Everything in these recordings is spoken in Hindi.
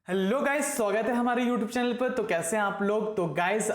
हेलो गाइस, स्वागत है हमारे यूट्यूब चैनल पर। तो कैसे हैं आप लोग। तो गाइस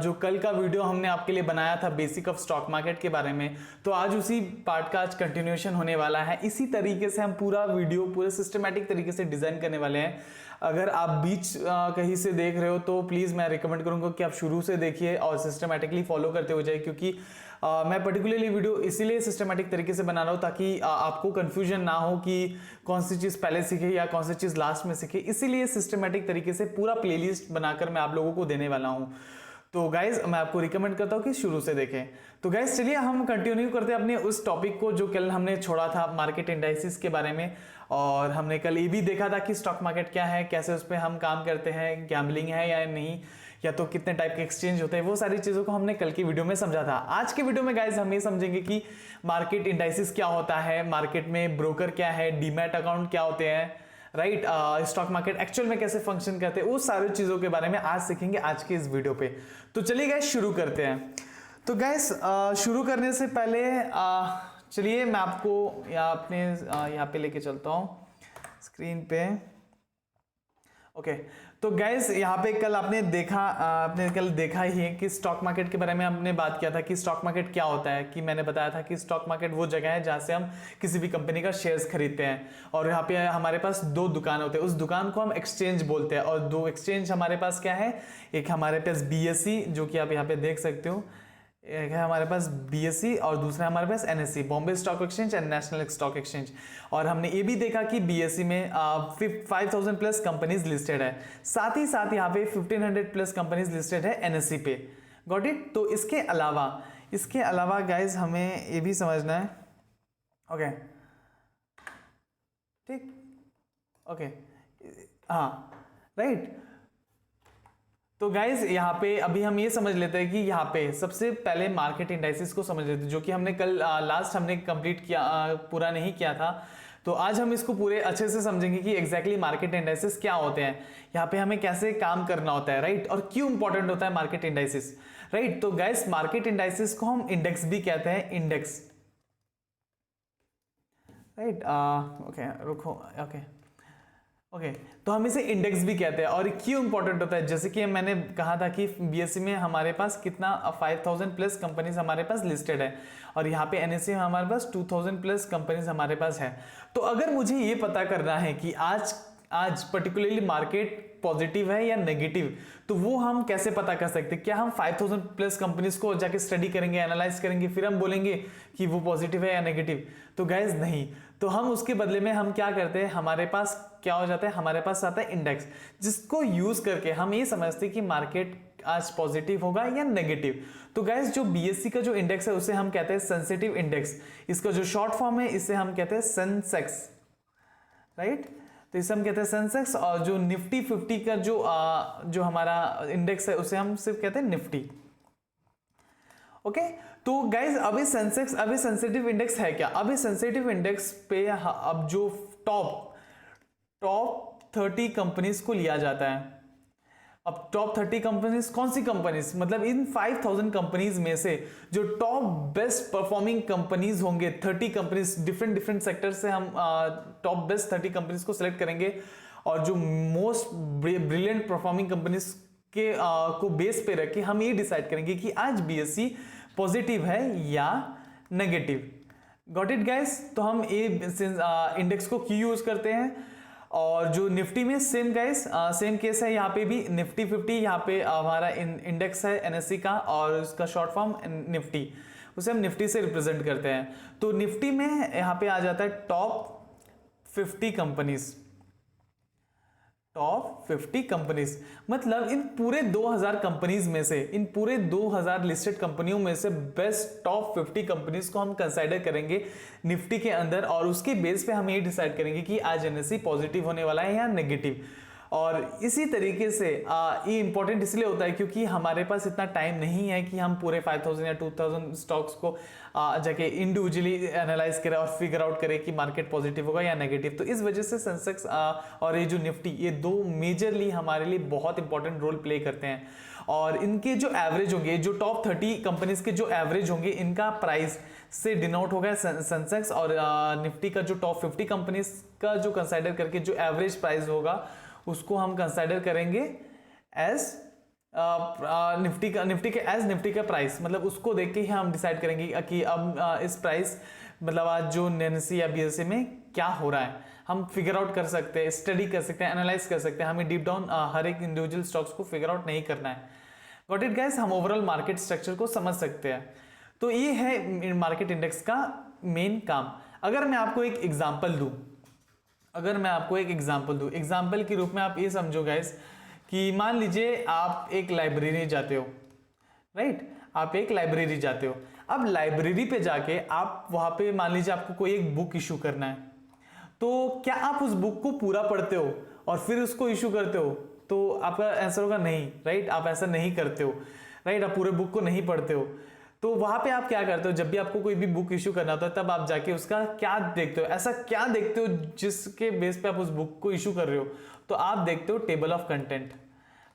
जो कल का वीडियो हमने आपके लिए बनाया था बेसिक ऑफ स्टॉक मार्केट के बारे में, तो आज उसी पार्ट का आज कंटिन्यूएशन होने वाला है। इसी तरीके से हम पूरा वीडियो पूरे सिस्टमेटिक तरीके से डिजाइन करने वाले हैं। अगर आप बीच कहीं से देख रहे हो तो प्लीज मैं रिकमेंड करूंगा कि आप शुरू से देखिए और सिस्टमेटिकली फॉलो करते हो जाए, क्योंकि मैं पर्टिकुलरली वीडियो इसीलिए सिस्टमेटिक तरीके से बना रहा हूँ ताकि आपको कंफ्यूजन ना हो कि कौन सी चीज पहले सीखे या कौन सी चीज लास्ट में सीखे। इसीलिए सिस्टमेटिक तरीके से पूरा प्लेलिस्ट बनाकर मैं आप लोगों को देने वाला हूं। तो गाइज मैं आपको रिकमेंड करता हूं कि शुरू से देखें। तो गाइज चलिए हम कंटिन्यू करते हैं अपने उस टॉपिक को जो कल हमने छोड़ा था मार्केट इंडाइसिस के बारे में। और हमने कल ये भी देखा था कि स्टॉक मार्केट क्या है, कैसे उस पर हम काम करते हैं, गैम्बलिंग है या नहीं, या तो कितने टाइप के एक्सचेंज होते हैं, वो सारी चीजों को हमने कल की वीडियो में समझा था। आज के वीडियो में गाइज हम ये समझेंगे कि मार्केट इंडाइसिस क्या होता है, मार्केट में ब्रोकर क्या है, डीमैट अकाउंट क्या होते हैं, राइट, स्टॉक मार्केट एक्चुअल में कैसे फंक्शन करते हैं, उस सारी चीजों के बारे में आज सीखेंगे आज के इस वीडियो पे। तो चलिए गाइस शुरू करते हैं। तो गाइस शुरू करने से पहले चलिए मैं आपको अपने यहाँ पे लेके चलता हूँ स्क्रीन पे। ओके तो गाइस यहाँ पे कल आपने देखा ही है कि स्टॉक मार्केट के बारे में हमने बात किया था कि स्टॉक मार्केट क्या होता है। कि मैंने बताया था कि स्टॉक मार्केट वो जगह है जहाँ से हम किसी भी कंपनी का शेयर्स खरीदते हैं, और यहाँ पे हमारे पास दो दुकान होते हैं, उस दुकान को हम एक्सचेंज बोलते हैं। और दो एक्सचेंज हमारे पास क्या है, एक हमारे पास BSE जो कि आप यहाँ पे देख सकते हो, एक है हमारे पास BSE और दूसरा हमारे पास NSE, Bombay stock exchange and national stock exchange. और हमने ये भी देखा कि BSE में 5000 प्लस कंपनीज लिस्टेड है, साथ ही साथ यहाँ पे 1500 प्लस कंपनीज लिस्टेड है NSE पे। Got it. तो इसके अलावा गाइज हमें ये भी समझना है। ओके ठीक, ओके हाँ राइट। तो गाइज यहाँ पे अभी हम ये समझ लेते हैं कि यहाँ पे सबसे पहले मार्केट इंडाइसिस को समझ लेते हैं, जो कि हमने कल लास्ट हमने कंप्लीट किया, पूरा नहीं किया था। तो आज हम इसको पूरे अच्छे से समझेंगे कि एग्जैक्टली मार्केट इंडाइसिस क्या होते हैं, यहाँ पे हमें कैसे काम करना होता है, राइट, और क्यों इंपॉर्टेंट होता है मार्केट इंडाइसिस, राइट। तो गाइज मार्केट इंडाइसिस को हम इंडेक्स भी कहते हैं, इंडेक्स, राइट। ओके रुको, ओके तो हम इसे इंडेक्स भी कहते हैं। और क्यों इंपॉर्टेंट होता है, जैसे कि मैंने कहा था कि BSE में हमारे पास कितना 5000 प्लस कंपनीज हमारे पास लिस्टेड है, और यहाँ पे NSE में हमारे पास 2000 प्लस कंपनीज हमारे पास है। तो अगर मुझे ये पता करना है कि आज पर्टिकुलरली मार्केट पॉजिटिव है या नेगेटिव, तो वो हम कैसे पता कर सकते हैं। क्या हम 5000 प्लस कंपनीज को जाके स्टडी करेंगे, एनालाइज करेंगे, फिर हम बोलेंगे कि वो पॉजिटिव है या नेगेटिव? तो गाइज नहीं। तो हम उसके बदले में हम क्या करते हैं, हमारे पास क्या हो जाता है, हमारे पास आता है इंडेक्स, जिसको यूज करके हम ये समझते हैं कि मार्केट आज पॉजिटिव होगा या नेगेटिव। तो गाइज जो BSE का जो इंडेक्स है उसे हम कहते हैं सेंसिटिव इंडेक्स। इसका जो शॉर्ट फॉर्म है इसे हम कहते हैं सेंसेक्स, राइट। तो इसे हम कहते हैं सेंसेक्स। और जो निफ्टी 50 का जो हमारा इंडेक्स है उसे हम सिर्फ कहते हैं निफ्टी। ओके तो गाइज अभी सेंसिटिव इंडेक्स है क्या। अभी सेंसिटिव इंडेक्स पे अब जो टॉप 30 कंपनीज को लिया जाता है। अब टॉप 30 कंपनीज कौन सी कंपनीज, मतलब इन 5000 कंपनीज में से जो टॉप बेस्ट परफॉर्मिंग कंपनीज होंगे, 30 कंपनीज डिफरेंट सेक्टर से हम टॉप बेस्ट 30 कंपनीज को सिलेक्ट करेंगे, और जो मोस्ट ब्रिलियंट परफॉर्मिंग कंपनीज के को बेस पे रख के हम ये डिसाइड करेंगे कि आज BSE पॉजिटिव है या नेगेटिव। Got it guys. तो हम ये इंडेक्स को क्यों यूज करते हैं। और जो निफ्टी में सेम गाइस सेम केस है, यहाँ पे भी निफ्टी 50 यहाँ पे हमारा इंडेक्स है NSE का, और उसका शॉर्ट फॉर्म निफ्टी, उसे हम निफ्टी से रिप्रेजेंट करते हैं। तो निफ्टी में यहाँ पे आ जाता है टॉप 50 कंपनीज, टॉप 50 कंपनीज, मतलब इन पूरे 2000 कंपनीज में से, इन पूरे 2000 लिस्टेड कंपनियों में से बेस्ट टॉप 50 कंपनीज को हम कंसीडर करेंगे निफ्टी के अंदर, और उसके बेस पे हम ये डिसाइड करेंगे कि आज NSE पॉजिटिव होने वाला है या नेगेटिव। और इसी तरीके से ये इंपॉर्टेंट इसलिए होता है क्योंकि हमारे पास इतना टाइम नहीं है कि हम पूरे 5000 या 2000 स्टॉक्स को जाके इंडिविजुअली एनालाइज करें और फिगर आउट करें कि मार्केट पॉजिटिव होगा या नेगेटिव। तो इस वजह से सेंसेक्स और ये जो निफ्टी, ये दो मेजरली हमारे लिए बहुत इंपॉर्टेंट रोल प्ले करते हैं। और इनके जो एवरेज होंगे, जो टॉप 30 कंपनीज के जो एवरेज होंगे, इनका प्राइस से डिनोट होगा सेंसेक्स, और निफ्टी का जो टॉप 50 कंपनीज का जो कंसाइडर करके जो एवरेज प्राइस होगा उसको हम कंसिडर करेंगे एज निफ्टी का प्राइस, मतलब उसको देख के ही हम डिसाइड करेंगे कि अब इस प्राइस मतलब आज जो एनएससी या बीएससी में क्या हो रहा है, हम फिगर आउट कर सकते हैं, स्टडी कर सकते हैं, एनालाइज कर सकते हैं। हमें डीप डाउन हर एक इंडिविजुअल स्टॉक्स को फिगर आउट नहीं करना है। गॉट इट गाइस, हम ओवरऑल मार्केट स्ट्रक्चर को समझ सकते हैं। तो ये है मार्केट इंडेक्स का मेन काम। अगर मैं आपको एक एग्जांपल दूं, एग्जांपल के रूप में आप ये समझो गाइस कि मान लीजिए आप एक लाइब्रेरी जाते हो, राइट, आप एक लाइब्रेरी जाते हो। अब लाइब्रेरी पे जाके आप वहां पे मान लीजिए आपको कोई एक बुक इशू करना है, तो क्या आप उस बुक को पूरा पढ़ते हो और फिर उसको इशू करते हो? तो आपका आंसर होगा नहीं, राइट, आप ऐसा नहीं करते हो, राइट, आप पूरे बुक को नहीं पढ़ते हो। तो वहां पे आप क्या करते हो, जब भी आपको कोई भी बुक इशू करना होता है तब आप जाके उसका क्या देखते हो, ऐसा क्या देखते हो जिसके बेस पे आप उस बुक को इशू कर रहे हो? तो आप देखते हो टेबल ऑफ कंटेंट,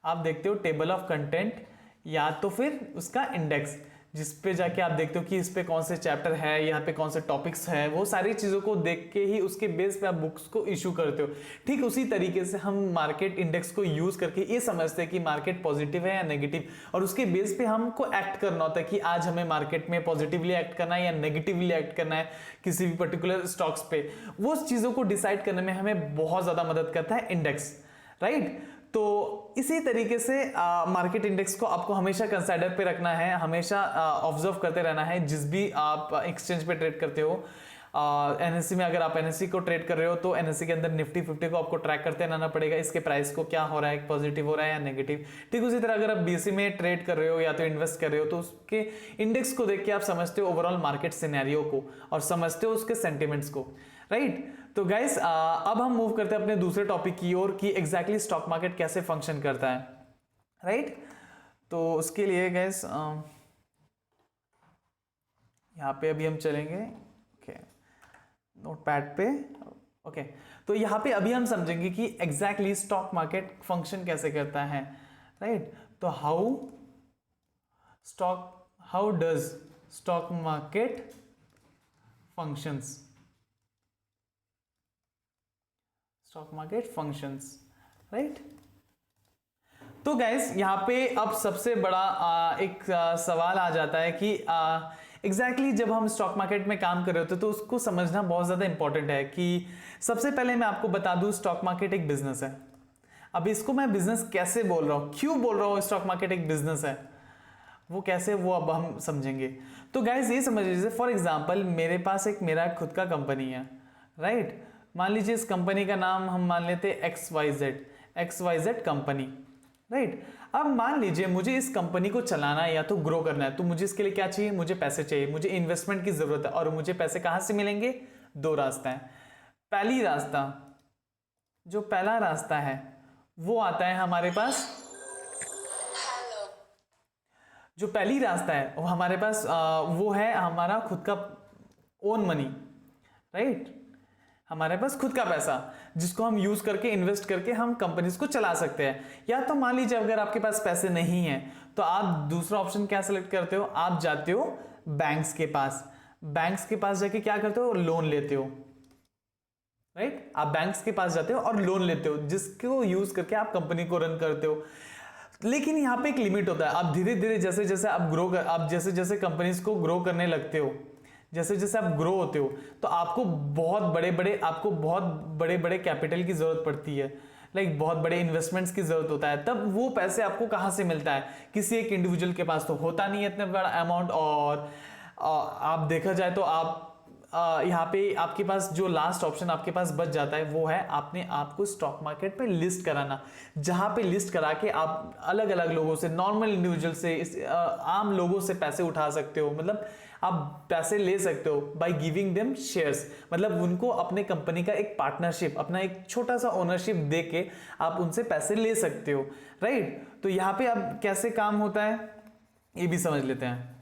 आप देखते हो टेबल ऑफ कंटेंट या तो फिर उसका इंडेक्स, जिस पे जाके आप देखते हो कि इस पे कौन से चैप्टर है, यहाँ पे कौन से टॉपिक्स है, वो सारी चीजों को देख के ही उसके बेस पे आप बुक्स को इशू करते हो। ठीक उसी तरीके से हम मार्केट इंडेक्स को यूज करके ये समझते हैं कि मार्केट पॉजिटिव है या नेगेटिव, और उसके बेस पे हमको एक्ट करना होता है कि आज हमें मार्केट में पॉजिटिवली एक्ट करना है या नेगेटिवली एक्ट करना है किसी भी पर्टिकुलर स्टॉक्स पे। वो चीजों को डिसाइड करने में हमें बहुत ज्यादा मदद करता है इंडेक्स, राइट। तो इसी तरीके से मार्केट इंडेक्स को आपको हमेशा कंसिडर पे रखना है, हमेशा ऑब्जर्व करते रहना है। जिस भी आप एक्सचेंज पे ट्रेड करते हो, एनएससी में अगर आप एनएससी को ट्रेड कर रहे हो तो एनएससी के अंदर निफ्टी 50 को आपको ट्रैक करते रहना पड़ेगा, इसके प्राइस को क्या हो रहा है, पॉजिटिव हो रहा है या नेगेटिव। ठीक उसी तरह अगर आप बीएससी में ट्रेड कर रहे हो या तो इन्वेस्ट कर रहे हो तो उसके इंडेक्स को देख के आप समझते हो ओवरऑल मार्केट सिनेरियो को और समझते हो उसके सेंटिमेंट्स को, राइट। तो गाइस अब हम मूव करते हैं अपने दूसरे टॉपिक की ओर कि एग्जैक्टली स्टॉक मार्केट कैसे फंक्शन करता है, राइट। तो उसके लिए गाइस यहाँ पे अभी हम चलेंगे, ओके, नोटपैड पे, ओके। तो यहाँ पे अभी हम समझेंगे कि एग्जैक्टली स्टॉक मार्केट फंक्शन कैसे करता है, राइट। तो how does stock market functions, stock market functions, right. तो गाइस यहाँ पे अब सबसे बड़ा एक सवाल आ जाता है कि एग्जैक्टली जब हम स्टॉक मार्केट में काम कर रहे होते हैं तो उसको समझना बहुत ज़्यादा इंपॉर्टेंट है कि सबसे पहले मैं आपको बता दूं स्टॉक मार्केट एक बिजनेस है। अब इसको मैं बिजनेस कैसे बोल रहा हूँ, क्यों बोल रहा हूँ स्टॉक मार्केट एक बिजनेस है, वो कैसे, वो अब हम समझेंगे। तो गाइस ये समझ लीजिए फॉर एग्जाम्पल मेरे पास एक मेरा खुद का कंपनी है, राइट। मान लीजिए इस कंपनी का नाम हम मान लेते हैं XYZ कंपनी, राइट। अब मान लीजिए मुझे इस कंपनी को चलाना है या तो ग्रो करना है, तो मुझे इसके लिए क्या चाहिए, मुझे पैसे चाहिए, मुझे इन्वेस्टमेंट की जरूरत है। और मुझे पैसे कहां से मिलेंगे, दो रास्ता है। पहला रास्ता है वो आता है हमारे पास, जो पहली रास्ता है वो हमारे पास वो है हमारा खुद का ओन मनी, राइट। हमारे पास खुद का पैसा जिसको हम यूज करके इन्वेस्ट करके हम कंपनीज को चला सकते हैं। या तो मान लीजिए अगर आपके पास पैसे नहीं है तो आप दूसरा ऑप्शन क्या सेलेक्ट करते हो, आप जाते हो बैंक्स के पास जाके क्या करते हो, लोन लेते हो, राइट। आप बैंक्स के पास जाते हो और लोन लेते हो जिसको यूज करके आप कंपनी को रन करते हो। लेकिन यहाँ पे एक लिमिट होता है, आप धीरे धीरे जैसे जैसे आप जैसे जैसे कंपनीज को ग्रो करने लगते हो, जैसे जैसे आप ग्रो होते हो तो आपको बहुत बड़े बड़े कैपिटल की जरूरत पड़ती है, लाइक बहुत बड़े इन्वेस्टमेंट्स की जरूरत होता है। तब वो पैसे आपको कहाँ से मिलता है, किसी एक इंडिविजुअल के पास तो होता नहीं है इतना बड़ा अमाउंट। और आप देखा जाए तो आप यहाँ पे आपके पास जो लास्ट ऑप्शन आपके पास बच जाता है वो है आपने आपको स्टॉक मार्केट पे लिस्ट कराना, जहां पे लिस्ट करा के आप अलग अलग लोगों से, नॉर्मल इंडिविजुअल से, आम लोगों से पैसे उठा सकते हो। मतलब आप पैसे ले सकते हो बाय गिविंग देम शेयर्स, मतलब उनको अपने कंपनी का एक पार्टनरशिप, अपना एक छोटा सा ओनरशिप दे के आप उनसे पैसे ले सकते हो, राइट। तो यहाँ पे अब कैसे काम होता है ये भी समझ लेते हैं।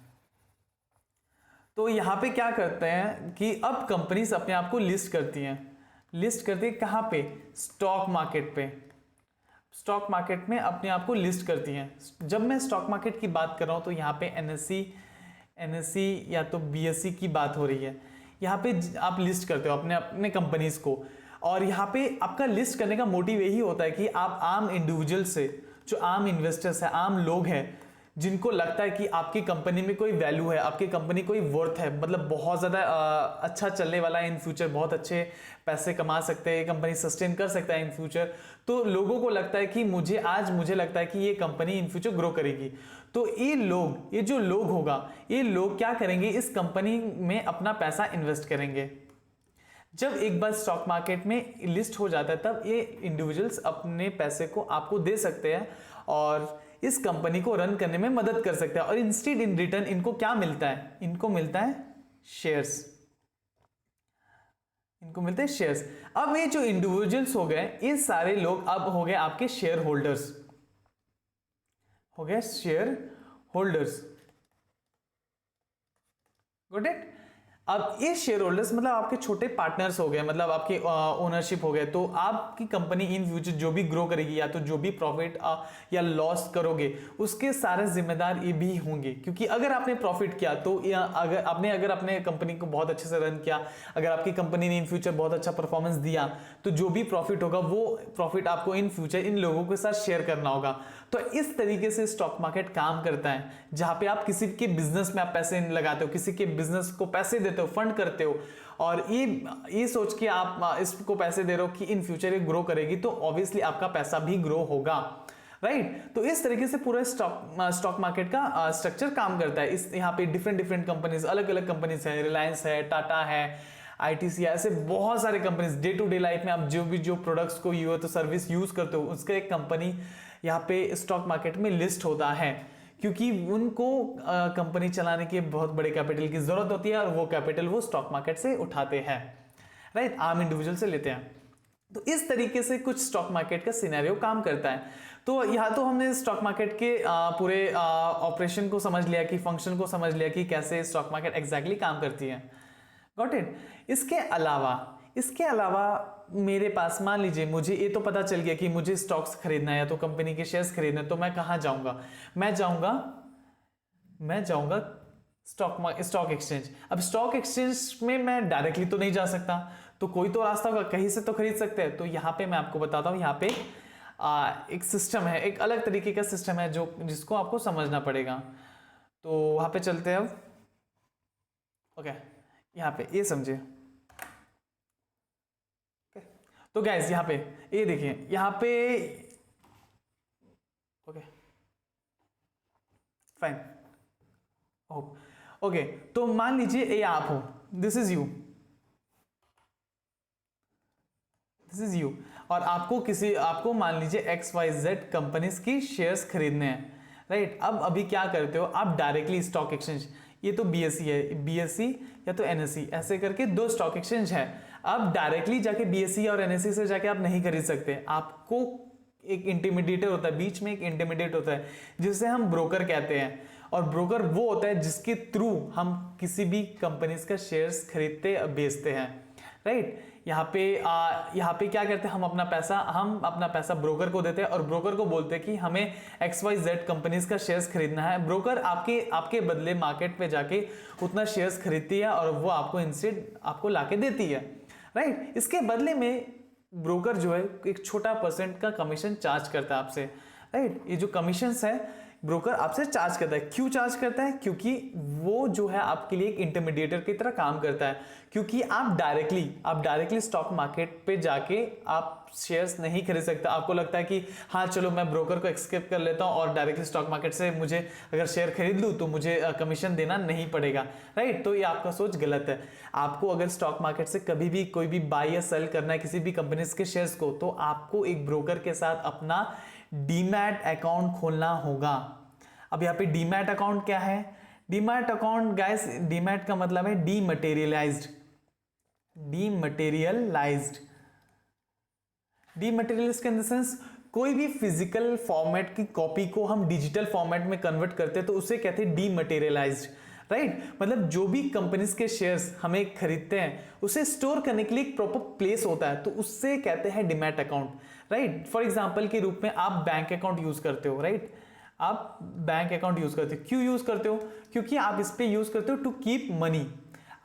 तो यहाँ पे क्या करते हैं कि अब कंपनीज अपने आप को लिस्ट करती है कहाँ पे, स्टॉक मार्केट पे, स्टॉक मार्केट में अपने आप को लिस्ट करती हैं। जब मैं स्टॉक मार्केट की बात कर रहा हूँ तो यहाँ पे एनएससी या तो बीएससी की बात हो रही है। यहाँ पे आप लिस्ट करते हो अपने कंपनीज को और यहाँ पे आपका लिस्ट करने का मोटिव यही होता है कि आप आम इंडिविजुअल से, जो आम इन्वेस्टर्स है, आम लोग हैं जिनको लगता है कि आपकी कंपनी में कोई वैल्यू है, आपकी कंपनी कोई वर्थ है, मतलब बहुत ज़्यादा अच्छा चलने वाला है इन फ्यूचर, बहुत अच्छे पैसे कमा सकते हैं, ये कंपनी सस्टेन कर सकता है इन फ्यूचर, तो लोगों को लगता है कि मुझे लगता है कि ये कंपनी इन फ्यूचर ग्रो करेगी। तो ये जो लोग होगा, ये लोग क्या करेंगे, इस कंपनी में अपना पैसा इन्वेस्ट करेंगे। जब एक बार स्टॉक मार्केट में लिस्ट हो जाता है तब ये इंडिविजुअल्स अपने पैसे को आपको दे सकते हैं और इस कंपनी को रन करने में मदद कर सकते हैं। और इंस्टेड इन रिटर्न इनको क्या मिलता है, इनको मिलता है शेयर्स, इनको मिलते हैं शेयर्स। अब ये जो इंडिविजुअल्स हो गए, ये सारे लोग अब हो गए आपके शेयर होल्डर्स, हो गए शेयर होल्डर्स, गॉट इट। अब ये शेयर होल्डर्स मतलब आपके छोटे पार्टनर्स हो गए, मतलब आपके ओनरशिप हो गए। तो आपकी कंपनी इन फ्यूचर जो भी ग्रो करेगी या तो जो भी प्रॉफिट या लॉस करोगे उसके सारे जिम्मेदार ये भी होंगे, क्योंकि अगर आपने प्रॉफिट किया तो अगर अपने कंपनी को बहुत अच्छे से रन किया, अगर आपकी कंपनी ने इन फ्यूचर बहुत अच्छा परफॉर्मेंस दिया, तो जो भी प्रॉफिट होगा वो प्रॉफिट आपको इन फ्यूचर इन लोगों के साथ शेयर करना होगा। तो इस तरीके से स्टॉक मार्केट काम करता है, जहां पे आप किसी के बिजनेस में आप पैसे लगाते हो, किसी के बिजनेस को पैसे देते हो, फंड करते हो, और ये सोच के आप इसको पैसे दे रहे हो कि इन फ्यूचर ये ग्रो करेगी, तो ऑब्वियसली आपका पैसा भी ग्रो होगा, राइट। तो इस तरीके से पूरा स्टॉक मार्केट का स्ट्रक्चर काम करता है। इस यहाँ पे डिफरेंट कंपनीज, अलग अलग कंपनीज है, रिलायंस है, टाटा है, ITC, ऐसे बहुत सारे companies. Day to day life में आप जो प्रोडक्ट्स को तो सर्विस यूज करते हो, उसका एक कंपनी यहाँ पे स्टॉक मार्केट में लिस्ट होता है, क्योंकि उनको कंपनी चलाने के बहुत बड़े कैपिटल की जरूरत होती है और वो कैपिटल वो स्टॉक मार्केट से उठाते हैं, राइट, आम इंडिविजुअल से लेते हैं। तो इस तरीके से कुछ स्टॉक मार्केट का सिनेरियो काम करता है। तो यहाँ तो हमने स्टॉक मार्केट के पूरे ऑपरेशन को समझ लिया, कि फंक्शन को समझ लिया कि कैसे स्टॉक मार्केट एग्जैक्टली काम करती है, गॉट इट। इसके अलावा मेरे पास, मान लीजिए मुझे ये तो पता चल गया कि मुझे स्टॉक्स खरीदना है या तो कंपनी के शेयर्स खरीदना है, तो मैं कहाँ जाऊंगा, मैं जाऊंगा स्टॉक एक्सचेंज। अब स्टॉक एक्सचेंज में मैं डायरेक्टली तो नहीं जा सकता, तो कोई तो रास्ता होगा, कहीं से तो खरीद सकते हैं। तो यहाँ पे मैं आपको बताता हूँ, यहाँ पे एक सिस्टम है, एक अलग तरीके का सिस्टम है जिसको आपको समझना पड़ेगा। तो वहां पे चलते हैं अब, ओके। यहाँ पे ये समझिए, तो गाइस यहाँ पे ये देखिए, यहाँ पे ओके फाइन, ओके। तो मान लीजिए ये आप हो, दिस इज यू, और आपको मान लीजिए XYZ कंपनीज की शेयर्स खरीदने हैं, राइट। अब अभी क्या करते हो आप, डायरेक्टली स्टॉक एक्सचेंज, ये तो BSE है, BSE या तो NSE, ऐसे करके दो स्टॉक एक्सचेंज है। अब डायरेक्टली जाके BSE और NSE से जाके आप नहीं खरीद सकते, आपको एक इंटरमीडिएटर होता है, बीच में एक इंटरमीडिएट होता है जिसे हम ब्रोकर कहते हैं। और ब्रोकर वो होता है जिसके थ्रू हम किसी भी कंपनीज का शेयर्स खरीदते बेचते हैं, राइट। यहाँ पे क्या करते हैं, हम अपना पैसा ब्रोकर को देते हैं और ब्रोकर को बोलते हैं कि हमें XYZ कंपनीज का शेयर्स खरीदना है। ब्रोकर आपके बदले मार्केट पे जाके उतना शेयर्स खरीदती है और वो आपको इंस्टेड आपको लाके देती है, राइट। इसके बदले में ब्रोकर जो है एक छोटा % का कमीशन चार्ज करता है आपसे, राइट। ये जो कमीशंस है ब्रोकर आपसे चार्ज करता है। क्यों चार्ज करता है? क्योंकि वो जो है आपके लिए एक इंटरमीडिएटर की तरह काम करता है, क्योंकि आप डायरेक्टली स्टॉक मार्केट पे जाके आप शेयर्स नहीं खरीद सकते। आपको लगता है कि हाँ चलो मैं ब्रोकर को एक्सेप्ट कर लेता हूँ और डायरेक्टली स्टॉक मार्केट से मुझे अगर शेयर खरीद लूँ तो मुझे कमीशन देना नहीं पड़ेगा, राइट। तो ये आपका सोच गलत है। आपको अगर स्टॉक मार्केट से कभी भी कोई भी बाय या सेल करना है किसी भी कंपनीज के शेयर्स को, तो आपको एक ब्रोकर के साथ अपना डीमैट अकाउंट खोलना होगा। अब यहाँ पे डीमैट अकाउंट क्या है? डीमैट अकाउंट गाइस, डीमैट का मतलब है dematerialized. Dematerialized in the sense कोई भी फिजिकल फॉर्मेट की कॉपी को हम डिजिटल फॉर्मेट में कन्वर्ट करते हैं तो उसे कहते हैं डीमटेरियलाइज्ड, राइट। मतलब जो भी कंपनीज के शेयर्स हमें खरीदते हैं उसे स्टोर करने के लिए एक प्रॉपर प्लेस होता है, तो उससे कहते हैं demat account, right. For example के रूप में आप बैंक अकाउंट यूज करते हो, राइट। आप बैंक अकाउंट यूज करते हो, क्यों यूज करते हो? क्योंकि आप इस पे यूज करते हो टू कीप मनी।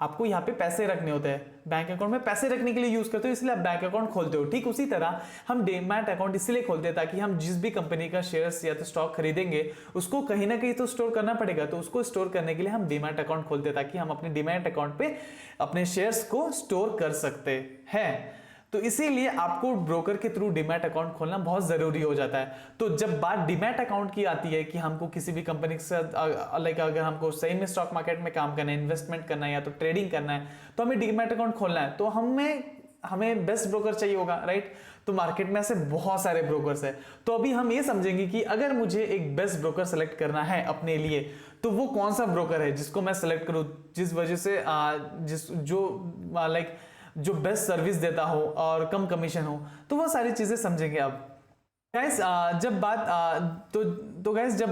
आपको यहाँ पे पैसे रखने होते हैं, बैंक अकाउंट में पैसे रखने के लिए यूज करते हो, इसलिए आप बैंक अकाउंट खोलते हो। ठीक उसी तरह हम डीमैट अकाउंट इसलिए खोलते हैं ताकि हम जिस भी कंपनी का शेयर्स या तो स्टॉक खरीदेंगे उसको कहीं ना कहीं तो स्टोर करना पड़ेगा, तो उसको स्टोर करने के लिए हम डीमैट अकाउंट खोलते हैं ताकि हम अपने डीमैट अकाउंट पे अपने शेयर्स को स्टोर कर सकते हैं। तो इसीलिए आपको ब्रोकर के थ्रू डीमैट अकाउंट खोलना बहुत जरूरी हो जाता है। तो जब बात डीमैट अकाउंट की आती है कि हमको किसी भी कंपनी के साथ लाइक अगर हमको सही में स्टॉक मार्केट में काम करना है, इन्वेस्टमेंट करना है या तो ट्रेडिंग करना है, तो हमें डीमैट अकाउंट खोलना है, तो हमें बेस्ट ब्रोकर चाहिए होगा, राइट। तो मार्केट में ऐसे बहुत सारे ब्रोकर्स है, तो अभी हम ये समझेंगे कि अगर मुझे एक बेस्ट ब्रोकर सेलेक्ट करना है अपने लिए, तो वो कौन सा ब्रोकर है जिसको मैं सेलेक्ट करूं, जिस वजह से जो बेस्ट सर्विस देता हो और कम कमीशन हो, तो वो सारी चीजें समझेंगे अब। गाइस जब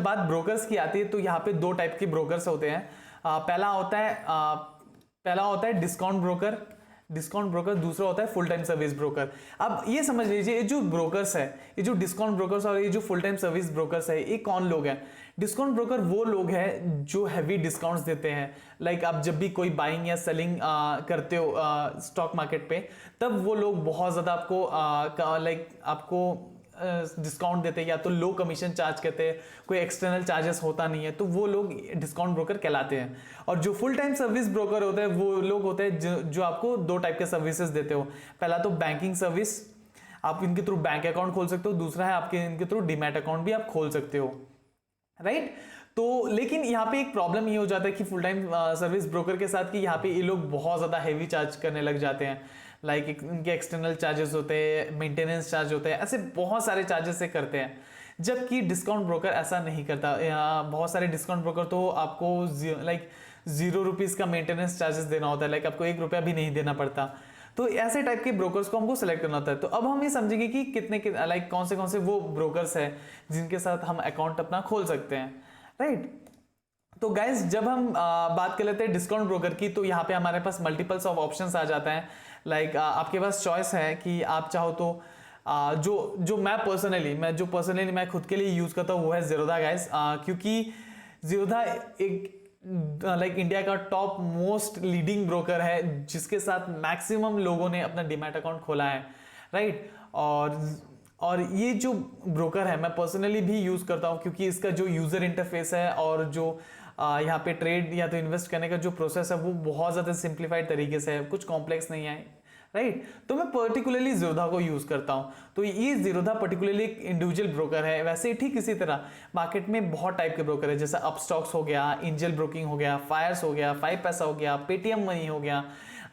बात ब्रोकर्स की आती है तो यहाँ पे दो टाइप के ब्रोकर्स होते हैं। पहला होता है डिस्काउंट ब्रोकर, दूसरा होता है फुल टाइम सर्विस ब्रोकर। अब ये समझ लीजिए, ये जो ब्रोकर्स है, ये जो डिस्काउंट ब्रोकर्स और ये जो फुल टाइम सर्विस ब्रोकर्स है, ये कौन लोग हैं? डिस्काउंट ब्रोकर वो लोग हैं जो हैवी डिस्काउंट्स देते हैं। लाइक आप जब भी कोई बाइंग या सेलिंग करते हो स्टॉक मार्केट पे, तब वो लोग बहुत ज्यादा आपको डिस्काउंट देते हैं या तो लो कमीशन चार्ज करते हैं, कोई एक्सटर्नल चार्जेस होता नहीं है, तो वो लोग डिस्काउंट ब्रोकर कहलाते हैं। और जो फुल टाइम सर्विस ब्रोकर होते हैं वो लोग होते हैं जो आपको दो टाइप के सर्विसेज देते हो। पहला तो बैंकिंग सर्विस, आप इनके थ्रू बैंक अकाउंट खोल सकते हो, दूसरा है आपके इनके थ्रू डीमैट अकाउंट भी आप खोल सकते हो, राइट। तो लेकिन यहाँ पे एक प्रॉब्लम ये हो जाता है कि फुल टाइम सर्विस ब्रोकर के साथ कि यहाँ पे ये लोग बहुत ज्यादा हेवी चार्ज करने लग जाते हैं। लाइक इनके एक्सटर्नल चार्जेस होते हैं, मेंटेनेंस चार्ज होते हैं, ऐसे बहुत सारे चार्जेस से करते हैं, जबकि डिस्काउंट ब्रोकर ऐसा नहीं करता। बहुत सारे डिस्काउंट ब्रोकर तो आपको ₹0 का मेंटेनेंस चार्जेस देना होता है, लाइक आपको ₹1 भी नहीं देना पड़ता। तो ऐसे टाइप के ब्रोकर्स को हमको सेलेक्ट करना होता है। तो अब हम ये समझेंगे कि कौन से वो ब्रोकर्स है जिनके साथ हम अकाउंट अपना खोल सकते हैं, राइट। तो गाइज जब हम बात कर लेते हैं डिस्काउंट ब्रोकर की, तो यहाँ पे हमारे पास मल्टीपल्स ऑफ ऑप्शंस आ जाता है। लाइक आपके पास चॉइस है कि आप चाहो तो जो मैं खुद के लिए यूज करता हूँ वो है ज़ीरोधा गाइज, क्योंकि ज़ीरोधा एक इंडिया का टॉप मोस्ट लीडिंग ब्रोकर है जिसके साथ मैक्सिमम लोगों ने अपना डीमैट अकाउंट खोला है, राइट। और ये जो ब्रोकर है मैं पर्सनली भी यूज करता हूँ, क्योंकि इसका जो यूजर इंटरफेस है और जो यहाँ पे ट्रेड या तो इन्वेस्ट करने का जो प्रोसेस है वो बहुत ज्यादा सिंप्लीफाइड तरीके से है, कुछ कॉम्प्लेक्स नहीं है, राइट। तो मैं पर्टिकुलरली ज़ीरोधा को यूज करता हूँ। तो ये ज़ीरोधा पर्टिकुलरली एक इंडिविजुअल ब्रोकर है। वैसे ठीक इसी तरह मार्केट में बहुत टाइप के ब्रोकर है, जैसे अपस्टॉक्स हो गया, एंजल ब्रोकिंग हो गया, फायर्स हो गया, 5 पैसा हो गया, पेटीएम मनी हो गया,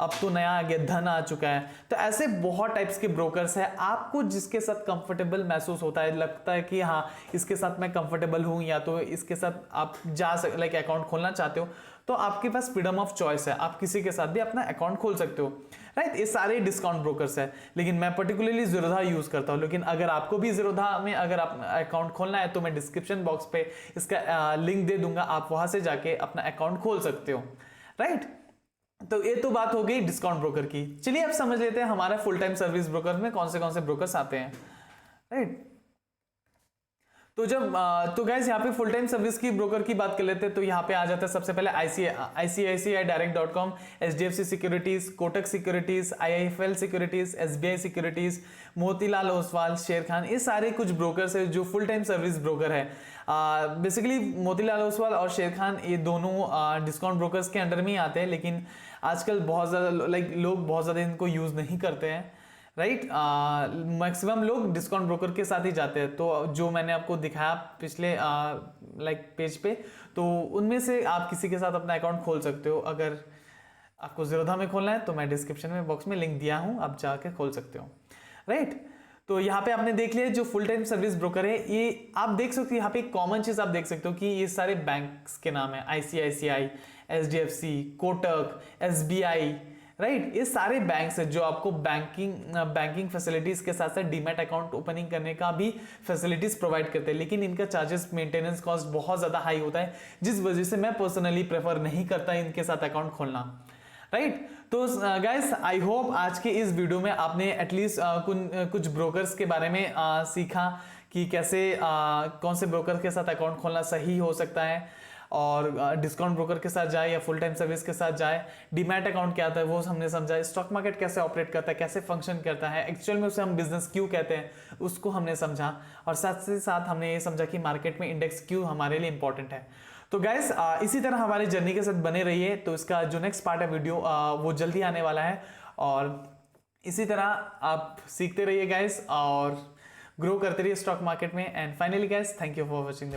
अब तो नया आ गया धन आ चुका है। तो ऐसे बहुत टाइप्स के ब्रोकर्स है, आपको जिसके साथ कंफर्टेबल महसूस होता है, लगता है कि हाँ इसके साथ मैं कंफर्टेबल हूँ या तो इसके साथ आप अकाउंट खोलना चाहते हो, तो आपके पास फ्रीडम ऑफ चॉइस है, आप किसी के साथ भी अपना अकाउंट खोल सकते हो, राइट। ये सारे डिस्काउंट ब्रोकर्स है, लेकिन मैं पर्टिकुलरली ज़ीरोधा यूज करता हूँ। लेकिन अगर आपको भी ज़ीरोधा में अगर आप अकाउंट खोलना है तो मैं डिस्क्रिप्शन बॉक्स पे इसका लिंक दे दूंगा, आप वहां से जाके अपना अकाउंट खोल सकते हो, राइट। तो ये तो बात हो गई डिस्काउंट ब्रोकर की। चलिए अब समझ लेते हैं हमारा फुल टाइम सर्विस ब्रोकर में कौन से ब्रोकर्स आते हैं, राइट। तो गाइस यहाँ पे फुल टाइम सर्विस की ब्रोकर की बात कर लेते हैं। तो यहाँ पे आ जाता है सबसे पहले ICICI Direct.com, HDFC securities, Kotak securities, IIFL securities, SBI securities, Motilal Oswal, शेर खान, ये सारे कुछ ब्रोकर्स है जो फुल टाइम सर्विस ब्रोकर है। बेसिकली मोतीलाल ओसवाल और शेर खान ये दोनों डिस्काउंट ब्रोकर्स के अंडर में ही आते हैं, लेकिन आजकल बहुत ज़्यादा लोग बहुत ज़्यादा इनको यूज़ नहीं करते हैं, राइट। मैक्सिमम लोग डिस्काउंट ब्रोकर के साथ ही जाते हैं। तो जो मैंने आपको दिखाया पिछले पेज पे, तो उनमें से आप किसी के साथ अपना अकाउंट खोल सकते हो। अगर आपको ज़ीरोधा में खोलना है तो मैं डिस्क्रिप्शन में बॉक्स में लिंक दिया हूँ, आप जाके खोल सकते हो, राइट। तो यहाँ पे आपने देख लिया जो फुल टाइम सर्विस ब्रोकर है, ये आप देख सकते हो। यहाँ पे एक कॉमन चीज आप देख सकते हो कि ये सारे बैंक्स के नाम है, ICICI, HDFC, Kotak, SBI, right. ये सारे बैंक्स है जो आपको बैंकिंग फैसिलिटीज के साथ साथ डीमैट अकाउंट ओपनिंग करने का भी फैसिलिटीज प्रोवाइड करते हैं, लेकिन इनका चार्जेस मेंटेनेंस कॉस्ट बहुत ज्यादा हाई होता है, जिस वजह से मैं पर्सनली प्रेफर नहीं करता इनके साथ अकाउंट खोलना, राइट। तो गाइस आई होप आज के इस वीडियो में आपने एटलीस्ट कुछ ब्रोकर्स के बारे में सीखा कि कैसे कौन से ब्रोकर के साथ अकाउंट खोलना सही हो सकता है। और डिस्काउंट ब्रोकर के साथ जाए या फुल टाइम सर्विस के साथ जाए। डीमैट अकाउंट क्या आता है वो हमने समझा, स्टॉक मार्केट कैसे ऑपरेट करता है, कैसे फंक्शन करता है, एक्चुअल में उसे हम बिजनेस क्यों कहते हैं उसको हमने समझा, और साथ ही साथ हमने ये समझा कि मार्केट में इंडेक्स क्यों हमारे लिए इंपॉर्टेंट है। तो गाइस इसी तरह हमारे जर्नी के साथ बने रहिए। तो इसका जो नेक्स्ट पार्ट है वीडियो वो जल्दी आने वाला है, और इसी तरह आप सीखते रहिए गाइस और ग्रो करते रहिए स्टॉक मार्केट में। And finally guys, thank you for watching.